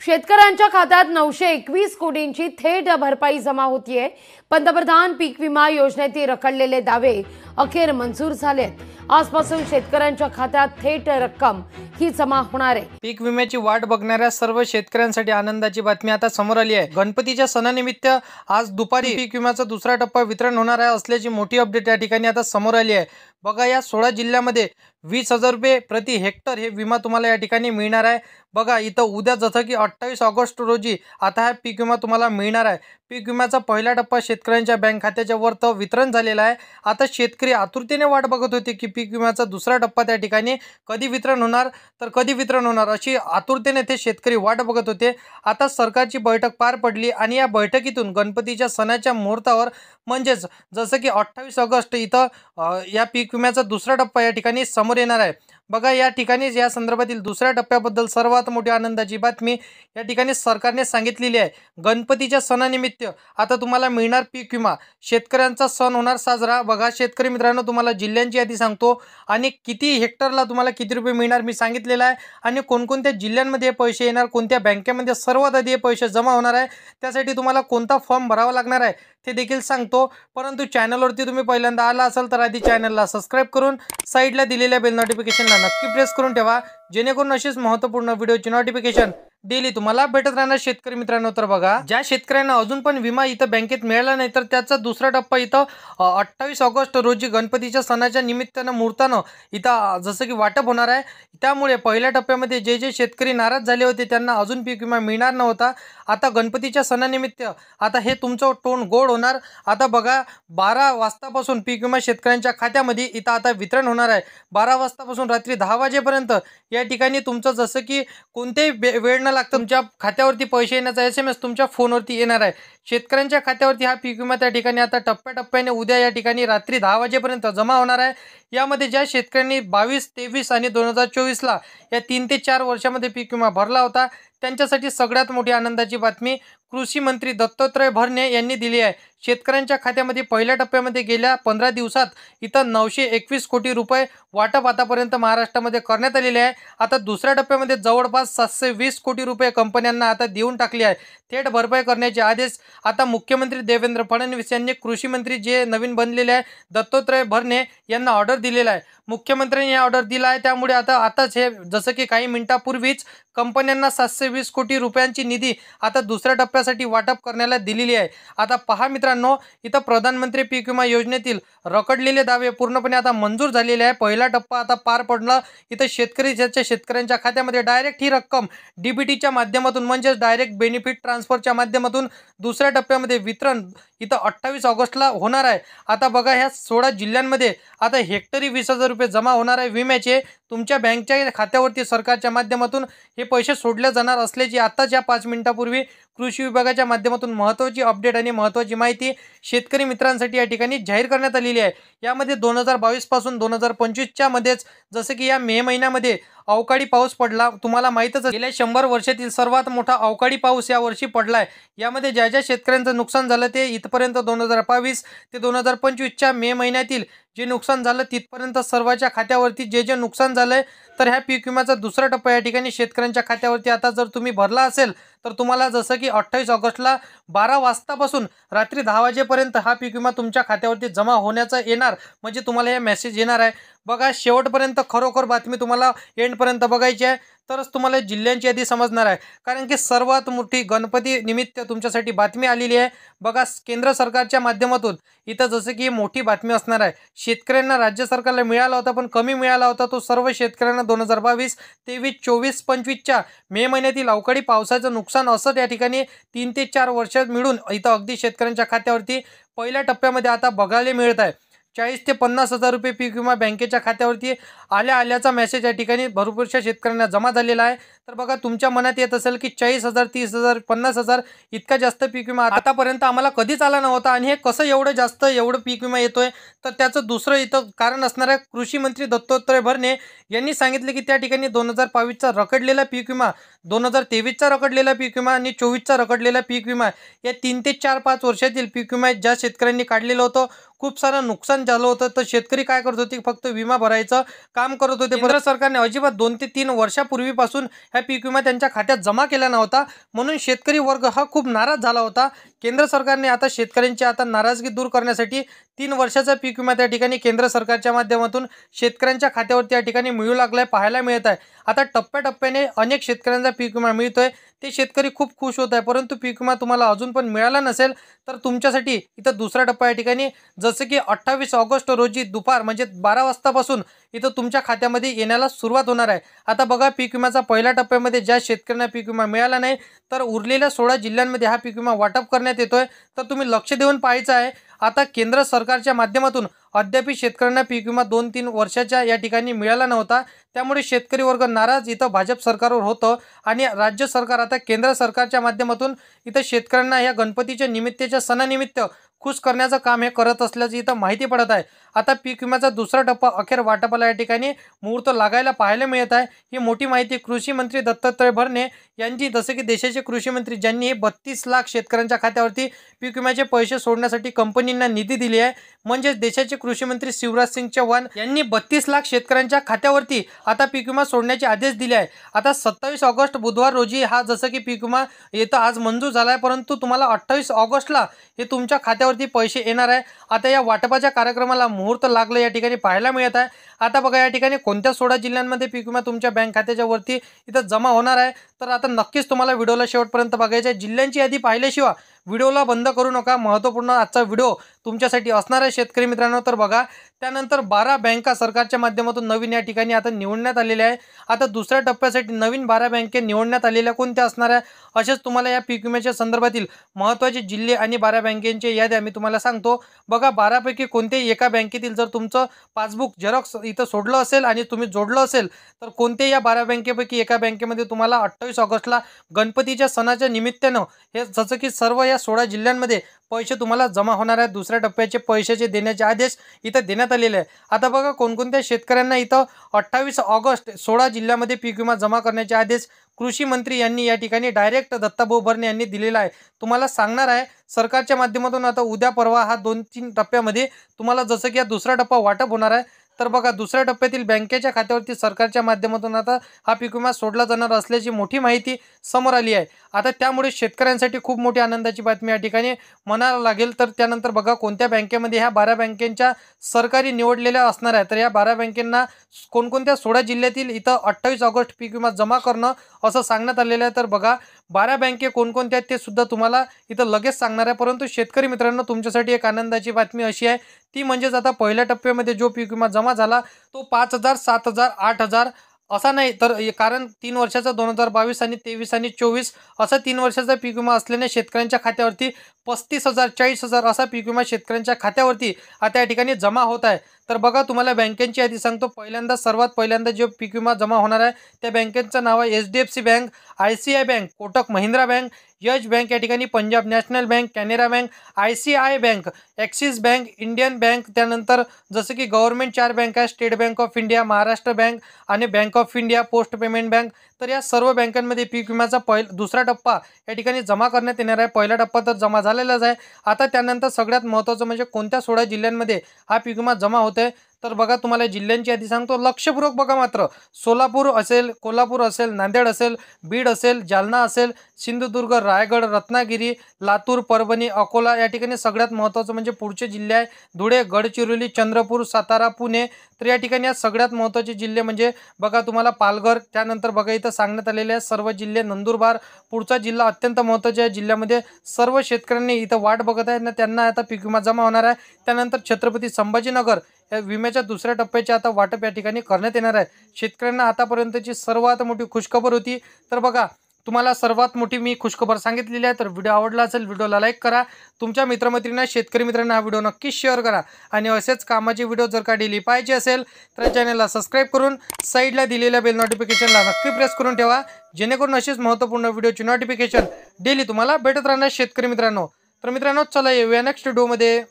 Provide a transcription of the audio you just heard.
शेतकऱ्यांच्या खात्यात 921 कोटींची थेट भरपाई जमा होतीये। पंतप्रधान पीक विमा योजनेतील रखडलेले दावे अखेर मंजूर झालेत। आजपासून शेतकऱ्यांच्या खात्यात थेट रक्कम ही जमा होणार आहे। पीक विम्याची वाट बघणाऱ्या सर्व शेतकऱ्यांसाठी आनंदाची बातमी आता समोर आली आहे। गणपतीच्या सणानिमित्त आज दुपारी पीक विम्याचा दुसरा टप्पा वितरण होणार आहे असल्याची मोठी अपडेट या ठिकाणी आता समोर आली आहे। बघा, या 16 जिल्ह्यामध्ये 20,000 रुपये प्रति हेक्टर हे विमा तुम्हाला या ठिकाणी मिळणार आहे। बघा, इथं उद्या जसं की 28 ऑगस्ट रोजी आता हा पीक विमा तुम्हाला मिळणार आहे। पीक विम्याचा पहिला टप्पा शेतकऱ्यांच्या बँक खात्याच्या वर वितरण झालेला आहे। आता शेतकरी आतुरतेने वाट बघत होते की पीक विम्याचा दुसरा टप्पा त्या ठिकाणी कधी वितरण होणार अशी आतुरतेने ते शेतकरी वाट बघत होते। आता सरकारची बैठक पार पडली आणि या बैठकीतून गणपतीच्या सणाच्या मुहूर्तावर म्हणजेच जसं की 28 ऑगस्ट इथं या पीक विम्याचा दुसरा टप्पा या ठिकाणी समोर येणार आहे। बघा, या ठिकाणी या संदर्भातील दुसऱ्या टप्प्याबद्दल सर्वात मोठी आनंदाची बातमी या ठिकाणी सरकारने सांगितलेली आहे। गणपतीच्या सणानिमित्त आता तुम्हाला मिळणार पीक विमा, शेतकऱ्यांचा सण होणार साजरा। बघा शेतकरी मित्रांनो, तुम्हाला जिल्ह्यांची यादी सांगतो आणि किती हेक्टरला तुम्हाला किती रुपये मिळणार मी सांगितलेलं आहे आणि कोणकोणत्या जिल्ह्यांमध्ये हे पैसे येणार, कोणत्या बँकेमध्ये सर्वात आधी हे पैसे जमा होणार आहे, त्यासाठी तुम्हाला कोणता फॉर्म भरावा लागणार आहे ते देखील सांगतो। परंतु चॅनलवरती तुम्ही पहिल्यांदा आला असाल तर आधी चॅनलला सबस्क्राईब करून साईडला दिलेल्या बेल नोटिफिकेशनला नक्की प्रेस करून ठेवा, जेणेकरून अशीच महत्त्वपूर्ण व्हिडिओची नोटिफिकेशन डेली तुम्हाला भेटत राहणार। शेतकरी मित्रांनो, तर बघा, ज्या शेतकऱ्यांना अजून पण विमा इथं बँकेत मिळाला नाही तर त्याचा दुसरा टप्पा इथं 28 ऑगस्ट रोजी गणपतीच्या सणाच्या निमित्तानं मुहूर्तानं इथं जसं की वाटप होणार आहे। त्यामुळे पहिल्या टप्प्यामध्ये जे शेतकरी नाराज झाले होते त्यांना अजून पीक विमा मिळणार नव्हता। आता गणपतीच्या सणानिमित्त आता हे तुमचं टोन गोड होणार। आता बघा, 12 वाजतापासून पीक विमा शेतकऱ्यांच्या खात्यामध्ये इथं आता वितरण होणार आहे। 12 वाजतापासून रात्री 10 वाजेपर्यंत या ठिकाणी तुमचं जसं की कोणतेही वेळ न लागतं तुमच्या खात्यावरती पैसे येण्याचा SMS तुमच्या फोनवरती येणार आहे। शेतकऱ्यांच्या खात्यावरती हा पीक विमा त्या ठिकाणी आता टप्प्याटप्प्याने उद्या या ठिकाणी रात्री 10 वाजेपर्यंत जमा होणार आहे। यामध्ये ज्या शेतकऱ्यांनी 22, 23 आणि 2024ला या 3 ते 4 वर्षामध्ये पीक विमा भरला होता त्यांच्यासाठी सगळ्यात मोठी आनंदाची बातमी कृषी मंत्री दत्तात्रय भरणे यांनी दिली आहे। शेतकऱ्यांच्या खात्यामध्ये पहिल्या टप्प्यामध्ये गेल्या 15 दिवसात इथं 921 कोटी रुपये वाटप आतापर्यंत महाराष्ट्रामध्ये करण्यात आलेले आहे। आता दुसऱ्या टप्प्यामध्ये जवळपास 720 कोटी रुपये कंपन्यांना आता देऊन टाकले आहे। थेट भरपाई करण्याचे आदेश आता मुख्यमंत्री देवेंद्र फडणवीस यांनी कृषी मंत्री जे नवीन बनलेले आहे दत्तात्रय भरणे यांना ऑर्डर दिलेला आहे। मुख्यमंत्र्यांनी ऑर्डर दिला आहे, त्यामुळे आताच हे जसं की काही मिनिटापूर्वीच कंपन्यांना 720 कोटी रुपयांची निधी आता दुसऱ्या टप्प्यासाठी वाटप करण्याला दिलेली आहे। आता पहा मित्रांनो, इथं प्रधानमंत्री पीक विमा योजनेतील रखडलेले दावे पूर्णपणे आता मंजूर झालेले आहे। पहिला टप्पा आता पार पडला। इथं शेतकऱ्यांच्या खात्यामध्ये डायरेक्ट ही रक्कम DBTच्या माध्यमातून म्हणजेच डायरेक्ट बेनिफिट ट्रान्सफरच्या माध्यमातून दुसऱ्या टप्प्यामध्ये वितरण इथं 28 ऑगस्टला होणार आहे। आता बघा, ह्या 16 जिल्ह्यांमध्ये आता हेक्टरी 20,000 रुपये जमा होणार आहे विम्याचे। तुमच्या बँकच्या खात्यावरती सरकारच्या माध्यमातून हे पैसे सोडले जाणार असल्याची आताच या 5 मिनिटापूर्वी कृषी विभागाच्या माध्यमातून महत्त्वाची अपडेट आणि महत्त्वाची माहिती शेतकरी मित्रांसाठी या ठिकाणी जाहीर करण्यात आलेली आहे। यामध्ये 2022 पासून 2025च्या मध्येच जसं की या मे महिन्यामध्ये अवकाळी पाऊस पडला। तुम्हाला माहीतच गेल्या 100 वर्षातील सर्वात मोठा अवकाळी पाऊस यावर्षी पडलाय। यामध्ये ज्या शेतकऱ्यांचं नुकसान झालं ते इथपर्यंत 2022 ते 2025च्या मे महिन्यातील जे नुकसान झालं तिथपर्यंत सर्वांच्या खात्यावरती जे नुकसान झालंय तर ह्या पीक विम्याचा दुसरा टप्पा या ठिकाणी शेतकऱ्यांच्या खात्यावरती आता जर तुम्ही भरला असेल तर तुम्हाला जसं की 28 ऑगस्टला 12 वाजतापासून रात्री 10 वाजेपर्यंत हा पीक विमा तुमच्या खात्यावरती जमा होण्याचा येणार, म्हणजे तुम्हाला हे मेसेज येणार आहे। बघा, शेवटपर्यंत खरोखर बातमी तुम्हाला एंडपर्यंत बघायची आहे तरच तुम्हाला जिल्ह्यांची यादी समजणार आहे, कारण की सर्वात मोठी गणपती निमित्त तुमच्यासाठी बातमी आलेली आहे। बघा, केंद्र सरकारच्या माध्यमातून इथं जसं की मोठी बातमी असणार आहे। शेतकऱ्यांना राज्य सरकारला मिळाला होता पण कमी मिळाला होता, तो सर्व शेतकऱ्यांना 2022, 23, 24, 25च्या मे महिन्यातील अवकाळी पावसाचं नुकसान असं त्या ठिकाणी 3 ते 4 वर्षात मिळून इथं अगदी शेतकऱ्यांच्या खात्यावरती पहिल्या टप्प्यामध्ये आता बघायला मिळत आहे। 40 ते 50,000 रुपये पीक विमा बँकेच्या खात्यावरती आल्याचा मेसेज या ठिकाणी भरपूरशा शेतकऱ्यांना जमा झालेला आहे। तर बघा, तुमच्या मनात येत असेल की 40,000, 30,000, 50,000 इतका जास्त पीक विमा आतापर्यंत आम्हाला कधीच आला नव्हता आणि हे कसं एवढं पीक विमा येतोय, तर त्याचं दुसरं इथं कारण असणार आहे। कृषी मंत्री दत्तात्रय भरणे यांनी सांगितले की त्या ठिकाणी 2022चा रखडलेला पीक विमा, 2023चा रखडलेला पीक विमा आणि 24चा रखडलेला पीक विमा या 3 ते 4-5 वर्षातील पीक विमा ज्या शेतकऱ्यांनी काढलेलं होतं खूप सारं नुकसान नुकसान झालं होतं तर शेतकरी काय करत होते, फक्त विमा भरायचं काम करत होते. केंद्र सरकारने अजिबात 2 ते 3 वर्षापूर्वीपासून हा पीक विमा त्यांच्या खात्यात जमा केला नव्हता, म्हणून शेतकरी वर्ग हा खूप नाराज झाला होता. केंद्र सरकारने आता शेतकऱ्यांची नाराजगी दूर करण्यासाठी 3 वर्षाचा पीक विमा त्या ठिकाणी केंद्र सरकारच्या माध्यमातून शेतकऱ्यांच्या खात्यावरती या ठिकाणी मिळू लागलाय, पाहायला मिळत आहे. आता टप्प्याटप्प्याने अनेक शेतकऱ्यांचा पीक विमा मिळतोय, ते शेतकरी खूप खुश होत आहे. परंतु पीक विमा तुम्हाला अजून पण मिळाला नसेल तर तुमच्यासाठी इथं दुसरा टप्पा या ठिकाणी जसं की 28 ऑगस्ट रोजी दुपार म्हणजे 12 वाजतापासून इथं तुमच्या खात्यामध्ये येण्याला सुरुवात होणार आहे. आता बघा, पीक विम्याचा पहिल्या टप्प्यामध्ये ज्या शेतकऱ्यांना पीक विमा मिळाला नाही तर उरलेल्या 16 जिल्ह्यांमध्ये हा पीक विमा वाटप करण्यात येतोय. तर तुम्ही लक्ष देऊन पाहायचं आहे. आता केंद्र सरकारच्या माध्यमातून अद्याप शेतकऱ्यांना पीक विमा 2-3 वर्षाच्या या ठिकाणी मिळाला नव्हता, त्यामुळे शेतकरी वर्ग नाराज इथं भाजप सरकारवर होतं आणि राज्य सरकार आता केंद्र सरकारच्या माध्यमातून इथं शेतकऱ्यांना या गणपतीच्या निमित्ताच्या सणानिमित्त खुश करण्याचं काम हे करत असल्याची इथं माहिती पडत आहे. आता पीक विम्याचा दुसरा टप्पा अखेर वाटपाला या ठिकाणी मुहूर्त लागायला पाहायला मिळत आहे. ही मोठी माहिती कृषी मंत्री दत्तात्रय भरणे यांची, जसे की देशाचे कृषी मंत्री ज्यांनी 32 लाख शेतकऱ्यांच्या खात्यावरती पीक विम्याचे पैसे सोडण्यासाठी कंपनींना निधी दिली आहे. म्हणजे देशाचे कृषी मंत्री शिवराज सिंग चौहान यांनी 32 लाख शेतकऱ्यांच्या खात्यावरती आता पीक विमा सोडण्याचे आदेश दिले आहे. आता 27 ऑगस्ट बुधवार रोजी हा जसं की पीक विमा येतं आज मंजूर झाला आहे, परंतु तुम्हाला 28 ऑगस्टला हे तुमच्या खात्यावरती पैसे येणार आहे. आता या वाटपाच्या कार्यक्रमाला मुहूर्त लागलं या ठिकाणी पाहायला मिळत आहे. आता बघा, या ठिकाणी कोणत्या 16 जिल्ह्यांमध्ये पीक विमा तुमच्या बँक खात्याच्या वरती इथं जमा होणार आहे. तर आता नक्कीच तुम्हाला व्हिडिओला शेवटपर्यंत बघायचं आहे. जिल्ह्यांची यादी पाहिल्याशिवाय व्हिडिओला बंद करू नका. महत्त्वपूर्ण आजचा व्हिडिओ तुमच्यासाठी असणार आहे शेतकरी मित्रांनो. तर बघा, त्यानंतर 12 बँका सरकारच्या माध्यमातून नवीन या ठिकाणी आता निवडण्यात आलेल्या आहे. आता दुसऱ्या टप्प्यासाठी नवीन 12 बँके निवडण्यात आलेल्या कोणत्या असणार आहे, असेच तुम्हाला या पीक विम्याच्या संदर्भातील महत्त्वाचे जिल्हे आणि 12 बँकेचे याद्या मी तुम्हाला सांगतो. बघा, 12 पैकी कोणत्याही एका बँकेतील जर तुमचं पासबुक झेरॉक्स इथं सोडलं असेल आणि तुम्ही जोडलं असेल तर कोणत्याही या 12 बँकेपैकी एका बँकेमध्ये तुम्हाला 28 ऑगस्टला गणपतीच्या सणाच्या निमित्तानं हे जसं की सर्व या 16 जिल्ह्यांमध्ये पैसे तुम्हाला जमा होणार आहेत. दुसऱ्या टप्प्याचे पैशाचे देण्याचे आदेश इथं देण्यात आलेले आहे. आता बघा, कोणकोणत्या शेतकऱ्यांना इथं 28 ऑगस्ट 16 जिल्ह्यामध्ये पीक विमा जमा करण्याचे आदेश कृषी मंत्री यांनी या ठिकाणी डायरेक्ट दत्ताभाऊ भरणे यांनी दिलेला आहे. तुम्हाला सांगणार आहे सरकारच्या माध्यमातून आता उद्या परवा हा 2-3 टप्प्यामध्ये तुम्हाला जसं की हा दुसरा टप्पा वाटप होणार आहे. तर बघा, दुसऱ्या टप्प्यातील बँकेच्या खात्यावरती सरकारच्या माध्यमातून आता हा पीक विमा सोडला जाणार असल्याची मोठी माहिती समोर आली आहे. आता त्यामुळे शेतकऱ्यांसाठी खूप मोठी आनंदाची बातमी या ठिकाणी म्हणायला लागेल. तर त्यानंतर बघा, कोणत्या बँकेमध्ये ह्या 12 बँकेच्या सरकारी निवडलेल्या असणार आहे. तर या 12 बँकेंना कोणकोणत्या 16 जिल्ह्यातील इथं 28 ऑगस्ट पीक विमा जमा करणं असं सांगण्यात आलेलं आहे. तर बघा, 12 बँके कोणकोणत्या आहेत ते सुद्धा तुम्हाला इथं लगेच सांगणार आहे. परंतु शेतकरी मित्रांनो, तुमच्यासाठी एक आनंदाची बातमी अशी आहे, ती म्हणजेच आता पहिल्या टप्प्यामध्ये जो पीक विमा जमा झाला तो 5,000, 7,000, 8,000 असा नाही, तर कारण 3 वर्षाचा 2022 आणि 23 आणि 24 असा 3 वर्षाचा पीक विमा असल्याने शेतकऱ्यांच्या खात्यावरती 35,000, 40,000 असा पीक विमा शेतकऱ्यांच्या खात्यावरती आता या ठिकाणी जमा होत आहे. तर बघा, तुम्हाला बँकेची यादी सांगतो. सर्वात पहिल्यांदा जो पीक विमा जमा होणार आहे त्या बँकेचं नाव आहे HDFC bank, ICICI bank, Kotak Mahindra Bank, Yes Bank, या ठिकाणी Punjab National Bank, Canara Bank, ICICI bank, Axis Bank, Indian Bank. त्यानंतर जसं की गव्हर्नमेंट 4 बँक आहे, State Bank of India, Maharashtra Bank आणि Bank of India, Post Payment Bank. तर या सर्व बँकांमध्ये पीक विम्याचा दुसरा टप्पा या ठिकाणी जमा करण्यात येणार आहे. पहिला टप्पा तर जमा झालेलाच आहे. आता त्यानंतर सगळ्यात महत्त्वाचं म्हणजे कोणत्या 16 जिल्ह्यांमध्ये हा पीक विमा जमा होतोय. तर बघा, तुम्हाला जिल्ह्यांची यादी सांगतो. लक्षपूर्वक बघा मात्र. सोलापूर असेल, कोल्हापूर असेल, नांदेड असेल, बीड असेल, जालना असेल, सिंधुदुर्ग, रायगड, रत्नागिरी, लातूर, परभणी, अकोला, या ठिकाणी सगळ्यात महत्त्वाचं म्हणजे पुढचे जिल्हे आहे धुळे, गडचिरोली, चंद्रपूर, सातारा, पुणे. तर या ठिकाणी या सगळ्यात महत्त्वाचे जिल्हे म्हणजे बघा तुम्हाला पालघर. त्यानंतर बघा इथं सांगण्यात आलेले आहे सर्व जिल्हे. नंदुरबार पुढचा जिल्हा अत्यंत महत्त्वाचा आहे. जिल्ह्यामध्ये सर्व शेतकऱ्यांनी इथं वाट बघत आहेत ना, त्यांना आता पीक विमा जमा होणार आहे. त्यानंतर छत्रपती संभाजीनगर या विम्याच्या दुसऱ्या टप्प्याचे आता वाटप या ठिकाणी करण्यात येणार आहे. शेतकऱ्यांना आतापर्यंतची सर्वात मोठी खुशखबर होती. तर बघा, तुम्हाला सर्वात मोठी मी खुशखबर सांगितलेली आहे. तर व्हिडिओ आवडला असेल व्हिडिओला लाईक करा. तुमच्या मित्रमैत्रिणींना, शेतकरी मित्रांना हा व्हिडिओ नक्कीच शेअर करा. आणि असेच कामाचे व्हिडिओ जर का डेली पाहिजे असेल तर चॅनलला सबस्क्राईब करून साईडला दिलेल्या बेल नोटिफिकेशनला नक्की प्रेस करून ठेवा, जेणेकरून असेच महत्त्वपूर्ण व्हिडिओची नोटिफिकेशन डेली तुम्हाला भेटत राहणार शेतकरी मित्रांनो. तर मित्रांनो, चला येऊया नेक्स्ट व्हिडिओमध्ये.